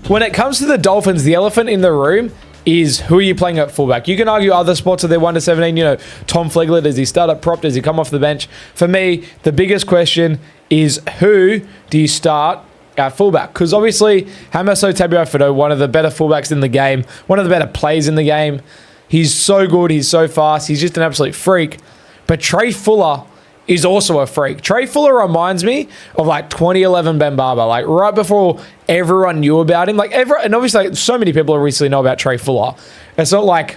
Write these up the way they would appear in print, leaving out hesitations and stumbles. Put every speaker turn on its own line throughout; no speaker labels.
when it comes to the Dolphins, the elephant in the room is who are you playing at fullback? You can argue other spots of their 1 to 17. You know, Tom Flegler, does he start at prop? Does he come off the bench? For me, the biggest question is who do you start at fullback? Because obviously, Hamiso Tabuai-Fidow, one of the better fullbacks in the game, one of the better players in the game. He's so good. He's so fast. He's just an absolute freak. But Trai Fuller is also a freak. Trai Fuller reminds me of like 2011 Ben Barber, like right before everyone knew about him. And obviously, so many people recently know about Trai Fuller. It's not like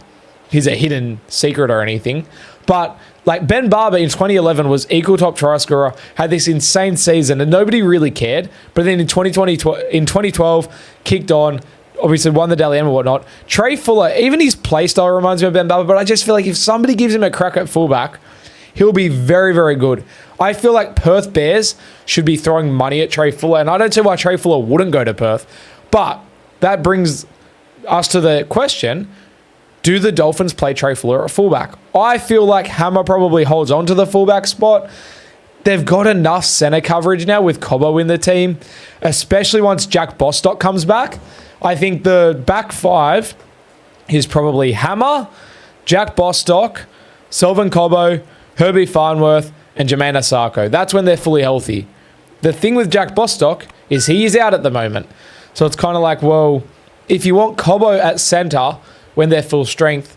he's a hidden secret or anything. But like Ben Barber in 2011 was equal top try scorer, had this insane season, and nobody really cared. But then in 2012, kicked on, obviously won the Dally M and whatnot. Trai Fuller, even his play style reminds me of Ben Barber, but I just feel like if somebody gives him a crack at fullback, he'll be very, very good. I feel like Perth Bears should be throwing money at Trai Fuller, and I don't see why Trai Fuller wouldn't go to Perth. But that brings us to the question, do the Dolphins play Trai Fuller at fullback? I feel like Hammer probably holds on to the fullback spot. They've got enough center coverage now with Cobo in the team, especially once Jack Bostock comes back. I think the back five is probably Hammer, Jack Bostock, Selvin Cobo, Herbie Farnworth, and Jermaine Asako. That's when they're fully healthy. The thing with Jack Bostock is he is out at the moment. So it's kind of like, well, if you want Cobo at center when they're full strength,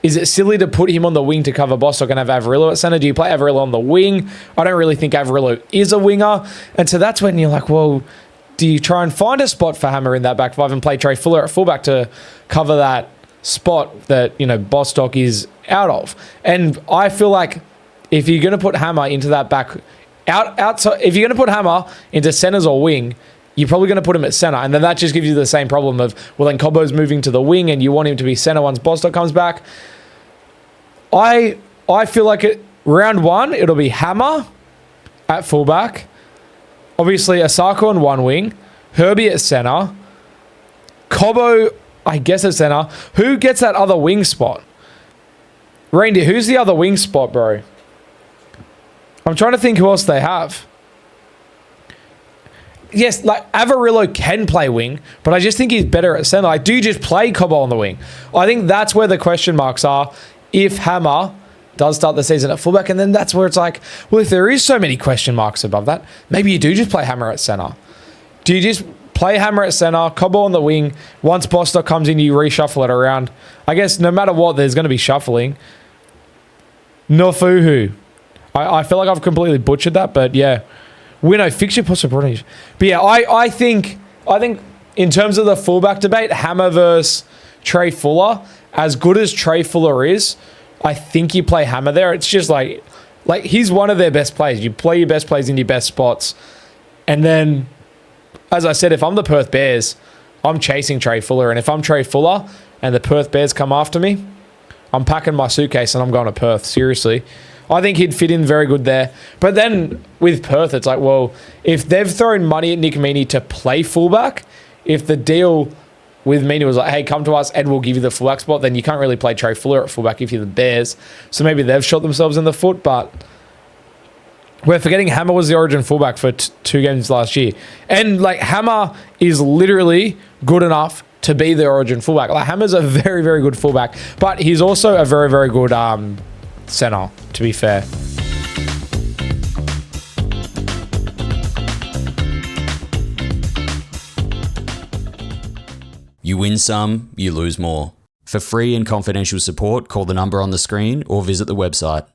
is it silly to put him on the wing to cover Bostock and have Averillo at center? Do you play Averillo on the wing? I don't really think Averillo is a winger. And so that's when you're like, well, do you try and find a spot for Hammer in that back five and play Trai Fuller at fullback to cover that spot that, you know, Bostock is out of? And I feel like if you're going to put Hammer into that back outside, if you're going to put Hammer into centers or wing, you're probably going to put him at center. And then that just gives you the same problem of, well, then Cobo's moving to the wing and you want him to be center once Bostock comes back. I feel like round one, it'll be Hammer at fullback. Obviously, Asako on one wing. Herbie at center. Cobo, I guess, at center. Who gets that other wing spot? Reindeer, who's the other wing spot, bro? I'm trying to think who else they have. Yes, like Averillo can play wing, but I just think he's better at center. Like, do you just play Cobo on the wing? I think that's where the question marks are. If Hammer does start the season at fullback, and then that's where it's like, well, if there is so many question marks above that, maybe you do just play Hammer at center. Do you just play Hammer at center, Cobo on the wing? Once Bostock comes in, you reshuffle it around. I guess no matter what, there's going to be shuffling. Nofuhu. I feel like I've completely butchered that, but yeah. Winno, fix your possibilities. But yeah, I think in terms of the fullback debate, Hammer versus Trai Fuller, as good as Trai Fuller is, I think you play Hammer there. It's just like he's one of their best players. You play your best players in your best spots. And then, as I said, if I'm the Perth Bears, I'm chasing Trai Fuller. And if I'm Trai Fuller and the Perth Bears come after me, I'm packing my suitcase and I'm going to Perth. Seriously. I think he'd fit in very good there. But then with Perth, it's like, well, if they've thrown money at Nick Meaney to play fullback, if the deal with Meaney was like, hey, come to us and we'll give you the fullback spot, then you can't really play Trai Fuller at fullback if you're the Bears. So maybe they've shot themselves in the foot, but we're forgetting Hammer was the Origin fullback for 2 games last year. And like Hammer is literally good enough to be the Origin fullback. Like Hammer's a very, very good fullback, but he's also a very, very good center, to be fair.
You win some, you lose more. For free and confidential support, call the number on the screen or visit the website.